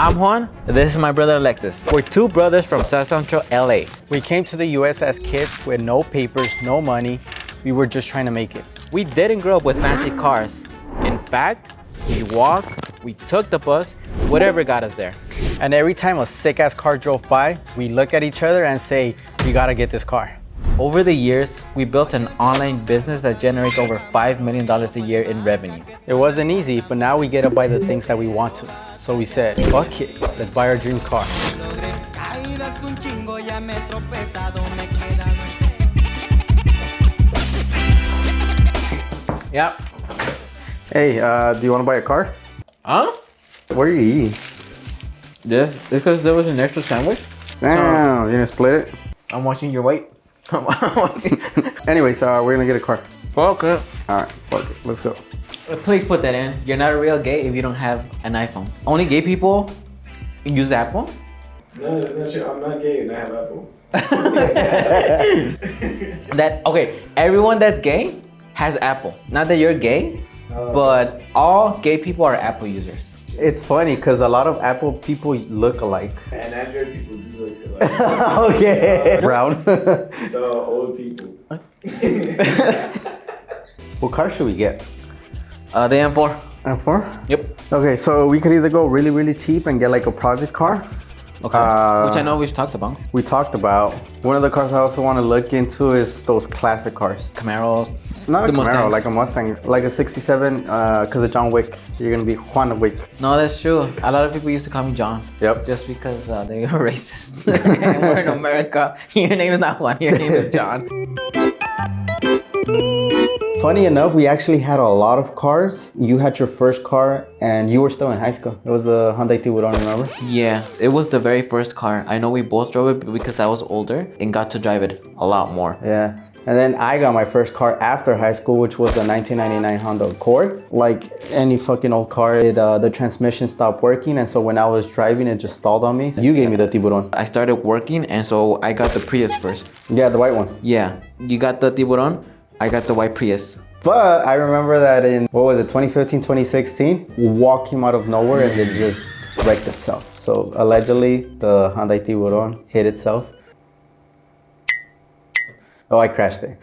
I'm Juan. This is my brother Alexis. We're two brothers from South Central LA. We came to the US as kids with no papers, no money. We were just trying to make it. We didn't grow up with fancy cars. In fact, we walked, we took the bus, whatever got us there. And every time a sick ass car drove by, we look at each other and say, we gotta get this car. Over the years, we built an online business that generates over $5 million a year in revenue. It wasn't easy, but now we get to buy the things that we want to. So we said, fuck it, let's buy our dream car. Yep. Hey, do you want to buy a car? Huh? What are you eating? This because there was an extra sandwich. Damn, you gonna split it? I'm watching your weight. Anyways, we're gonna get a car. Fuck it. All right, fuck it, let's go. Please put that in. You're not a real gay if you don't have an iPhone. Only gay people use Apple. No, that's not true. I'm not gay and I have Apple. Okay, everyone that's gay has Apple. Not that you're gay, but all gay people are Apple users. It's funny because a lot of Apple people look alike. And Android people do look alike. Okay. Brown. It's all old people. What car should we get? The M4. M4? Yep. Okay, so we could either go really, really cheap and get like a project car. Okay. Which I know we've talked about. We talked about. One of the cars I also want to look into is those classic cars. Camaros. Not a The Camaro, Mustangs. like a Mustang, like a 67, because of John Wick. You're gonna be Juan Wick. No, that's true. A lot of people used to call me John. Yep. Just because they were racist. And we're in America. Your name is not Juan. Your name is John. Funny enough, we actually had a lot of cars. You had your first car and you were still in high school. It was the Hyundai Tiburon, remember? Yeah, it was the very first car. I know we both drove it because I was older and got to drive it a lot more. Yeah. And then I got my first car after high school, which was the 1999 Honda Accord. Like any fucking old car, the transmission stopped working. And so when I was driving, it just stalled on me. You gave me the Tiburon. I started working and so I got the Prius first. Yeah, the white one. Yeah, you got the Tiburon, I got the white Prius. But I remember that in, 2015, 2016, walk came out of nowhere and it just wrecked itself. So allegedly, the Hyundai Tiburon hit itself. Oh, I crashed it.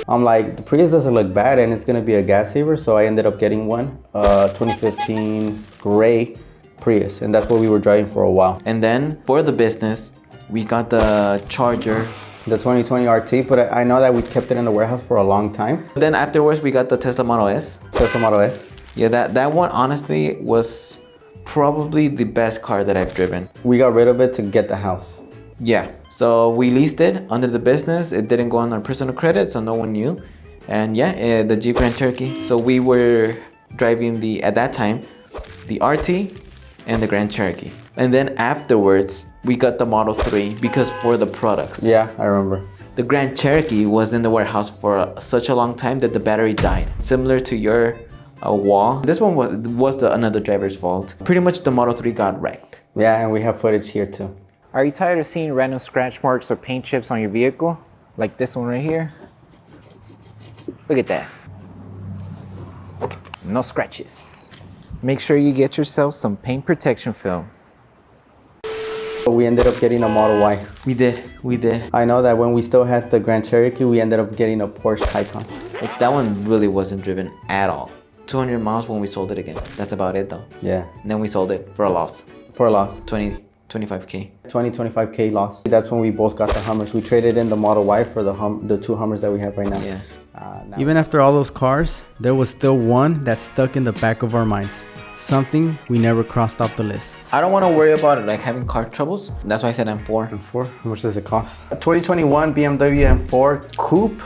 I'm like, the Prius doesn't look bad and it's gonna be a gas saver. So I ended up getting one, 2015 gray Prius. And that's what we were driving for a while. And then for the business, we got the Charger. The 2020 RT, but I know that we kept it in the warehouse for a long time. Then afterwards, we got the Tesla Model S. Tesla Model S. Yeah, that one honestly was probably the best car that I've driven. We got rid of it to get the house. Yeah, so we leased it under the business. It didn't go on our personal credit, so no one knew. And yeah, the Jeep Grand Cherokee. So we were driving at that time, the RT and the Grand Cherokee. And then afterwards, we got the Model 3 because for the products. Yeah, I remember. The Grand Cherokee was in the warehouse for such a long time that the battery died. Similar to your wall. This one was another driver's fault. Pretty much the Model 3 got wrecked. Yeah, and we have footage here too. Are you tired of seeing random scratch marks or paint chips on your vehicle? Like this one right here? Look at that. No scratches. Make sure you get yourself some paint protection film. We ended up getting a Model Y. We did. I know that when we still had the Grand Cherokee, we ended up getting a Porsche Taycan. Which that one really wasn't driven at all. 200 miles when we sold it again. That's about it though. Yeah. And then we sold it for a loss. For a loss. 25K. 25K loss. That's when we both got the Hummers. We traded in the Model Y for the two Hummers that we have right now. Yeah. Even after all those cars, there was still one that stuck in the back of our minds. Something we never crossed off the list. I don't want to worry about it, like having car troubles. That's why I said M4. M4? How much does it cost? A 2021 BMW M4 Coupe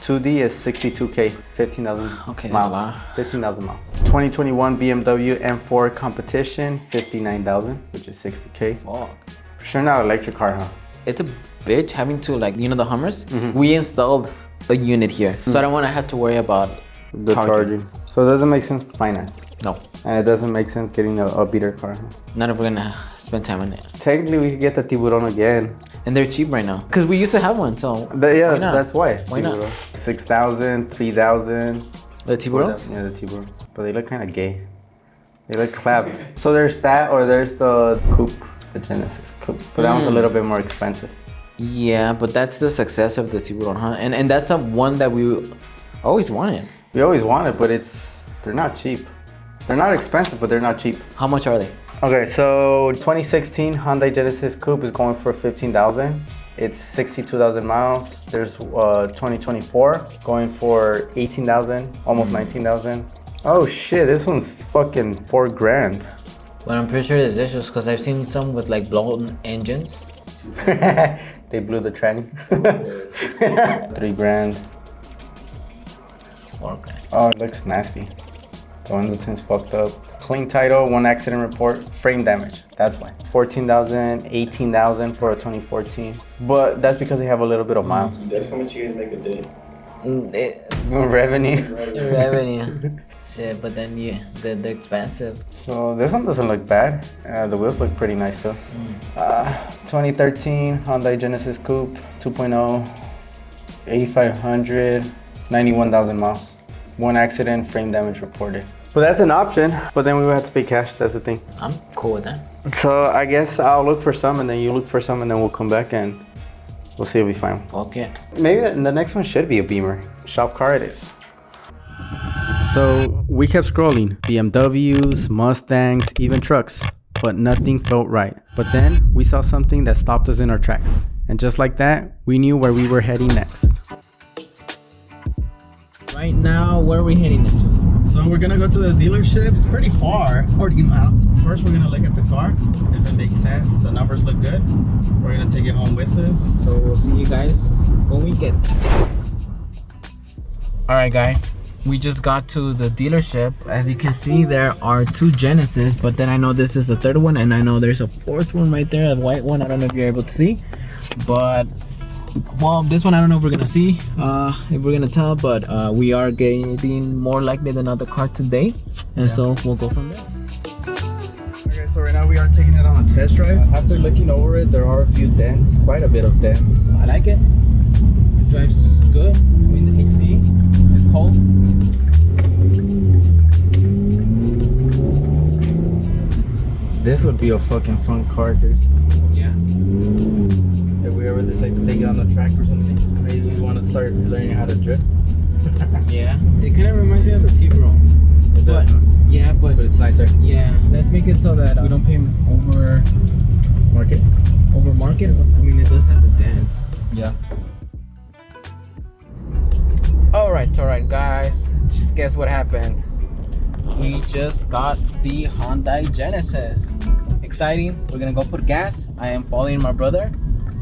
2D is 62K, 15,000 Okay, that's miles. a lot. 15,000 miles. 2021 BMW M4 Competition, 59,000, which is 60K. Fuck. For sure not an electric car, huh? It's a bitch having to, like, you know the Hummers? We installed a unit here. So I don't want to have to worry about The charging. So it doesn't make sense to finance. No. And it doesn't make sense getting a beater car. Huh? Not if we're gonna spend time on it. Technically, we could get the Tiburon again. And they're cheap right now. Because we used to have one, so Yeah, why not? that's why. Why not? 6,000, 3,000. The Tiburons? Yeah, the Tiburons. But they look kind of gay. They look clapped. So there's that, or there's the coupe, the Genesis Coupe. But that one's a little bit more expensive. Yeah, but that's the success of the Tiburon, huh? And that's a one that we always wanted. We always wanted, but they're not cheap. They're not expensive, but they're not cheap. How much are they? Okay, so 2016 Hyundai Genesis Coupe is going for $15,000. It's 62,000 miles. There's 2024 going for 18,000, almost 19,000. Oh shit, this one's fucking $4,000. But I'm pretty sure there's issues because I've seen some with like blown engines. They blew the tranny. $3,000. $4,000. Oh, it looks nasty. The one that's fucked up. Clean title, 1 accident report, frame damage. That's why. 14,000, 18,000 for a 2014. But that's because they have a little bit of miles. That's how much you guys make a day. Revenue. Revenue. Shit, but then yeah, they're expensive. So this one doesn't look bad. The wheels look pretty nice too. 2013 Hyundai Genesis Coupe 2.0, 8,500, 91,000 miles. 1 accident, frame damage reported. But that's an option, but then we would have to pay cash, that's the thing. I'm cool with that. So I guess I'll look for some and then you look for some and then we'll come back and we'll see if we find one. Okay. Maybe the next one should be a Beamer. Shop car it is. So we kept scrolling, BMWs, Mustangs, even trucks, but nothing felt right. But then we saw something that stopped us in our tracks. And just like that, we knew where we were heading next. Right now, where are we heading into? So we're gonna go to the dealership. It's pretty far, 40 miles. First, we're gonna look at the car. If it makes sense, the numbers look good. We're gonna take it home with us. So we'll see you guys when we get there. All right, guys. We just got to the dealership. As you can see, there are 2 Genesis, but then I know this is the 3rd one, and I know there's a 4th one right there, a white one. I don't know if you're able to see, but well, this one I don't know if we're gonna see, if we're gonna tell, but we are getting more likely than other car today, and so we'll go from there. Okay, so right now we are taking it on a test drive. After looking over it, there are a few dents, quite a bit of dents. I like it. It drives good. I mean, the AC is cold. This would be a fucking fun car, dude. Yeah. If we ever decide to take it on the track or something, maybe we want to start learning how to drift. Yeah. It kind of reminds me of the Tiburon. It does, But yeah, but but it's nicer. yeah, let's make it so that we don't pay over Market. market. I mean, it does have the dents. Yeah. All right, guys. Just guess what happened. We just got the Hyundai Genesis. Exciting. We're gonna go put gas. I am following my brother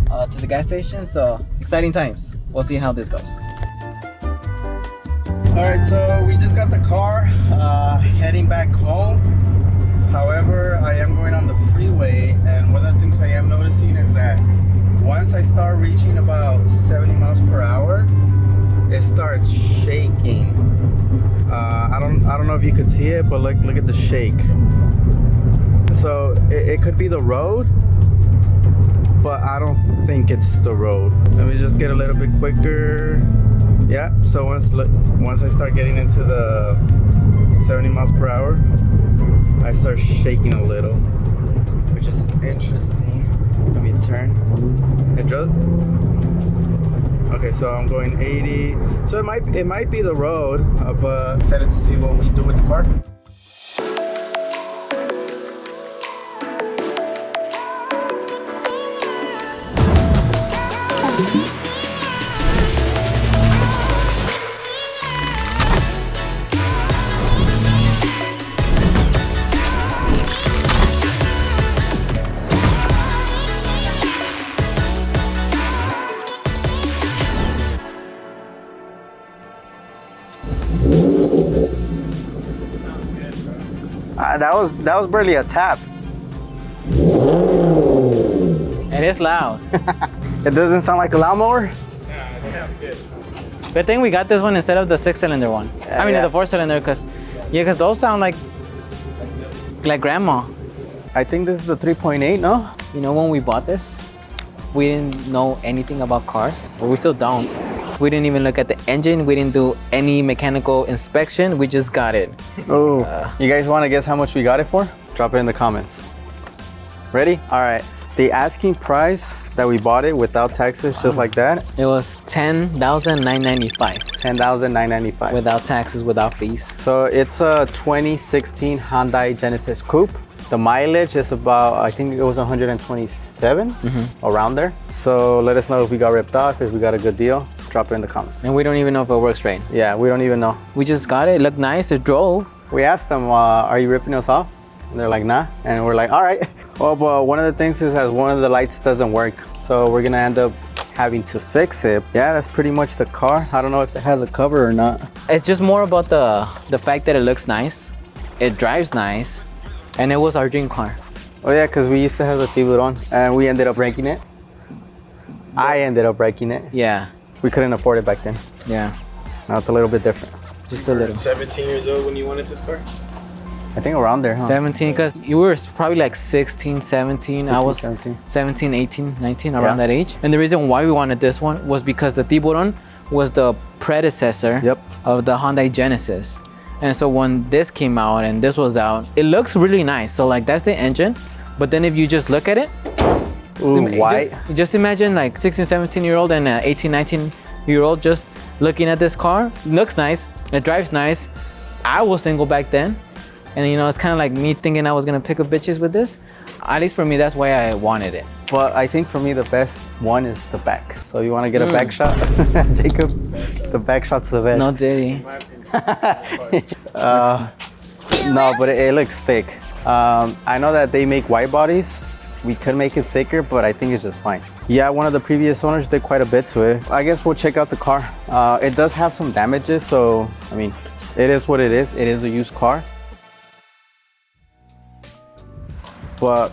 to the gas station. So exciting times. We'll see how this goes. All right, so we just got the car, heading back home. However, I am going on the freeway, and one of the things I am noticing is that once I start reaching about 70 miles per hour, it starts shaking. I don't know if you could see it, but look at the shake. So it could be the road, but I don't think it's the road. Let me just get a little bit quicker. Yeah, so once I start getting into the 70 miles per hour, I start shaking a little, which is interesting. Let me turn. It drove. Okay, so I'm going 80. So it might be the road, but excited to see what we do with the car. That was barely a tap. It is loud. It doesn't sound like a lawnmower. Yeah, it sounds good. Good thing we got this one instead of the 6-cylinder one. I mean, Yeah. the 4-cylinder, because those sound like grandma. I think this is the 3.8, no? You know, when we bought this, we didn't know anything about cars, but we still don't. We didn't even look at the engine. We didn't do any mechanical inspection. We just got it. Oh, you guys want to guess how much we got it for? Drop it in the comments. Ready? All right. The asking price that we bought it without taxes, just like that, It was $10,995 $10,995. without taxes, without fees. So it's a 2016 Hyundai Genesis Coupe. The mileage is about, I think it was 127, around there. So let us know if we got ripped off, if we got a good deal. Drop it in the comments. And we don't even know if it works right. Yeah, we don't even know. We just got it. It looked nice. It drove. We asked them, are you ripping us off? And they're like, nah. And we're like, all right. Well, but one of the things is that one of the lights doesn't work. So we're gonna end up having to fix it. Yeah, that's pretty much the car. I don't know if it has a cover or not. It's just more about the fact that it looks nice. It drives nice. And it was our dream car. Oh yeah, because we used to have the Tiburon and we ended up breaking it. I ended up breaking it. Yeah. We couldn't afford it back then. Yeah. Now it's a little bit different. Just a little. 17 years old when you wanted this car? I think around there, huh? 17, because you were probably like 16, 17. I 16, was 17. 17, 18, 19, around Yeah. that age. And the reason why we wanted this one was because the Tiburon was the predecessor Yep. of the Hyundai Genesis. And so when this came out and this was out, it looks really nice. So like that's the engine. But then if you just look at it, Ooh, white. Just imagine like 16, 17-year-old and 18, 19-year-old just looking at this car. It looks nice. It drives nice. I was single back then. And you know, it's kind of like me thinking I was gonna pick up bitches with this. At least for me, that's why I wanted it. But I think for me the best one is the back. So you want to get a back shot? Jacob, the back shot's the best. No diddy. No, but it looks thick. I know that they make wide bodies. We could make it thicker, but I think it's just fine. Yeah, one of the previous owners did quite a bit to it. I guess we'll check out the car. It does have some damages, so I mean, it is what it is. It is a used car. But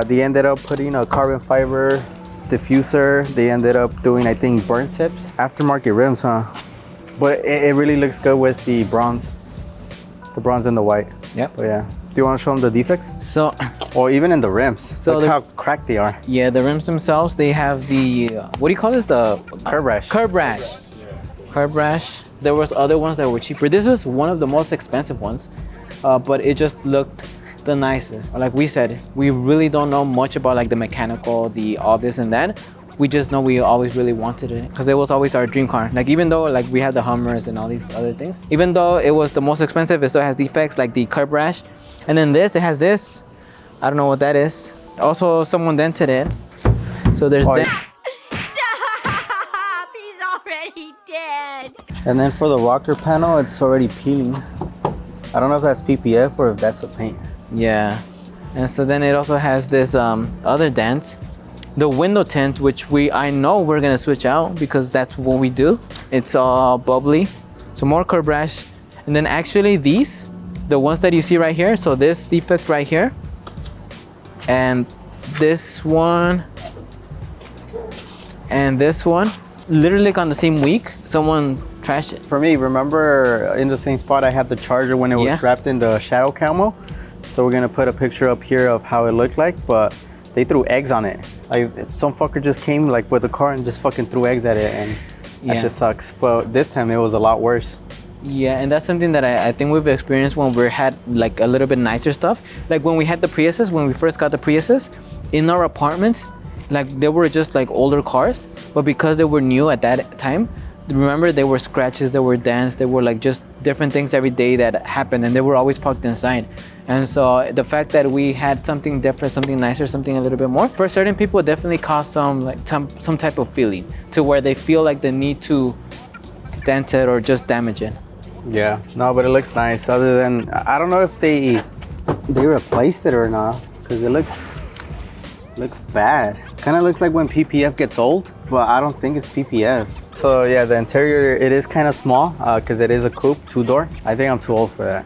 they ended up putting a carbon fiber diffuser. They ended up doing, I think, burn tips. Aftermarket rims, huh? But it really looks good with the bronze. The bronze and the white. Yep. But yeah. Do you want to show them the defects? So Or even in the rims. So Look the- how cracked they are. yeah, the rims themselves, they have the, what do you call this? The Curb rash. Curb rash. Curb rash. There was other ones that were cheaper. This was one of the most expensive ones, but it just looked the nicest. Like we said, we really don't know much about like the mechanical, the all this and that. We just know we always really wanted it because it was always our dream car. Like even though like we had the Hummers and all these other things, even though it was the most expensive, it still has defects like the curb rash. And then this, it has this. I don't know what that is. Also, someone dented it. So there's Oh, dent. Stop! He's already dead. And then for the rocker panel, it's already peeling. I don't know if that's PPF or if that's the paint. Yeah. And so then it also has this other dent. The window tint, which I know we're gonna switch out because that's what we do. It's all bubbly. So more curb rash. And then actually these, the ones that you see right here, so this defect right here, and this one, and this one, literally like on the same week, someone trashed it. For me, remember in the same spot I had the Charger when it was Yeah. wrapped in the shadow camo? So we're gonna put a picture up here of how it looked like, but they threw eggs on it. Like some fucker just came like with a car and just fucking threw eggs at it, and that Yeah. just sucks. But this time it was a lot worse. Yeah, and that's something that I think we've experienced when we had like a little bit nicer stuff. Like when we had the Priuses, when we first got the Priuses, in our apartment, like they were just like older cars, but because they were new at that time, remember there were scratches, there were dents, there were like just different things every day that happened, and they were always parked inside. And so the fact that we had something different, something nicer, something a little bit more, for certain people it definitely caused some type of feeling to where they feel like the need to dent it or just damage it. Yeah, no, but it looks nice. Other than, I don't know if they replaced it or not, because it looks bad. Kind of looks like when PPF gets old, but I don't think it's PPF. So yeah, the interior, it is kind of small because it is a coupe, 2-door. I think I'm too old for that.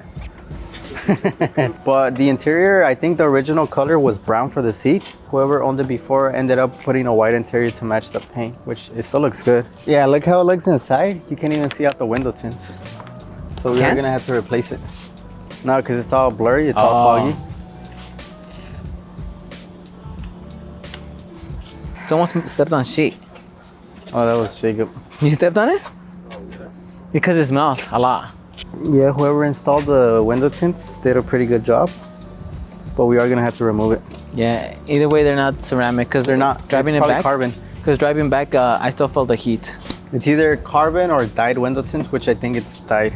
But the interior, I think the original color was brown for the seats. Whoever owned it before ended up putting a white interior to match the paint, which it still looks good. Yeah, look how it looks inside. You can't even see out the window tints. So we're Can't? gonna have to replace it. No, because it's all blurry, it's all foggy. Someone stepped on shit. Oh, that was Jacob. You stepped on it? Because it smells a lot. Yeah, whoever installed the window tints did a pretty good job. But we are gonna have to remove it. Yeah, either way, they're not ceramic because They're not. driving It's it probably back. carbon. Because driving back, I still felt the heat. It's either carbon or dyed window tint, which I think it's dyed.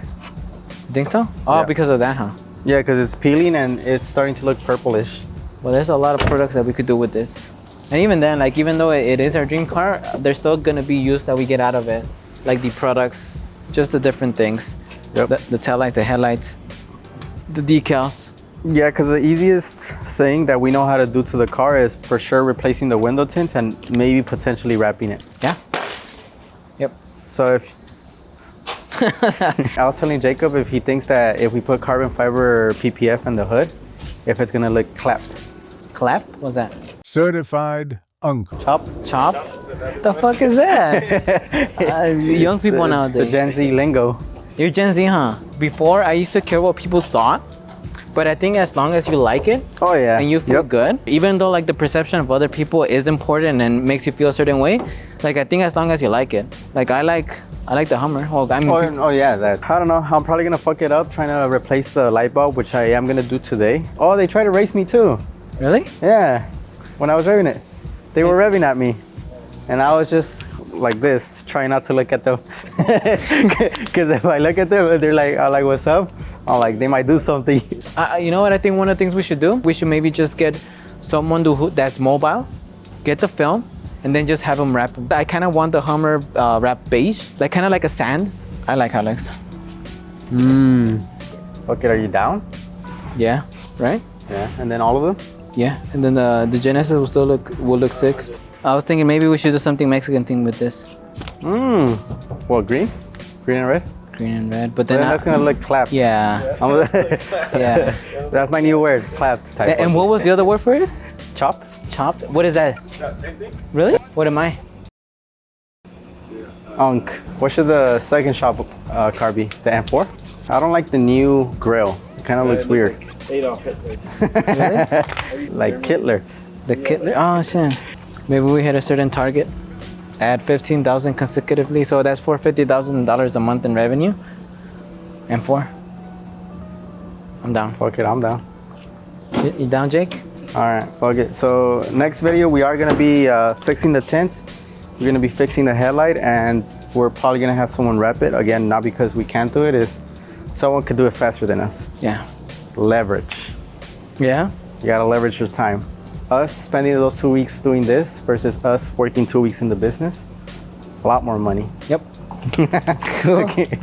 You think so? Oh, Yeah. because of that, huh? Yeah, because it's peeling and it's starting to look purplish. Well, there's a lot of products that we could do with this. And even then, like, even though it is our dream car, there's still gonna be use that we get out of it. Like the products, just the different things. Yep. The taillights, the headlights, the decals. Yeah, because the easiest thing that we know how to do to the car is for sure replacing the window tints and maybe potentially wrapping it. Yeah. Yep. So if I was telling Jacob if he thinks that if we put carbon fiber PPF in the hood, if it's gonna look clapped. Clap? What's that? Certified uncle. Chop. Chop? The fuck is that? Young people The nowadays. Gen Z lingo. You're Gen Z, huh? Before, I used to care what people thought. But I think as long as you like it Oh yeah. and you feel Yep. good, even though like the perception of other people is important and makes you feel a certain way, like I think as long as you like it. Like I like the Hummer. Well, I mean, Oh yeah, that. I don't know. I'm probably gonna fuck it up trying to replace the light bulb, which I am gonna do today. Oh, they tried to race me too. really? Yeah, when I was revving it, they were revving at me, and I was just like this, trying not to look at them. Because if I look at them, they're like, "I'm like, what's up?" I'm like, they might do something. You know what? I think one of the things we should do, we should maybe just get someone that's mobile, get the film, and then just have them wrap. I kind of want the Hummer wrap beige, like kind of like a sand. I like how it looks. Okay, are you down? Yeah. Right. Yeah, and then all of them. Yeah. And then the Genesis will still look sick. I was thinking maybe we should do something Mexican thing with this. What, green? Green and red? Green and red, but Then then that's gonna look clapped. Yeah. Yeah. That's my new word, clapped type. And what was the other word for it? Chopped? Chopped? What is that? Same thing. Really? What am I? Unk. What should the second shop car be? The M4? I don't like the new grill. It kind of looks weird. Like Adolf Hitler. Like Kittler. The Kittler? Oh shit. Maybe we hit a certain target. Add 15,000 consecutively, so that's $450,000 a month in revenue. And four. I'm down. Fuck it, I'm down. You down, Jake? All right, fuck it. So next video, we are gonna be fixing the tint. We're gonna be fixing the headlight, and we're probably gonna have someone wrap it. Again, not because we can't do it, is someone could do it faster than us. Yeah. Leverage. Yeah? You gotta leverage your time. Us spending those 2 weeks doing this versus us working 2 weeks in the business, a lot more money. Yep. Cool. Okay.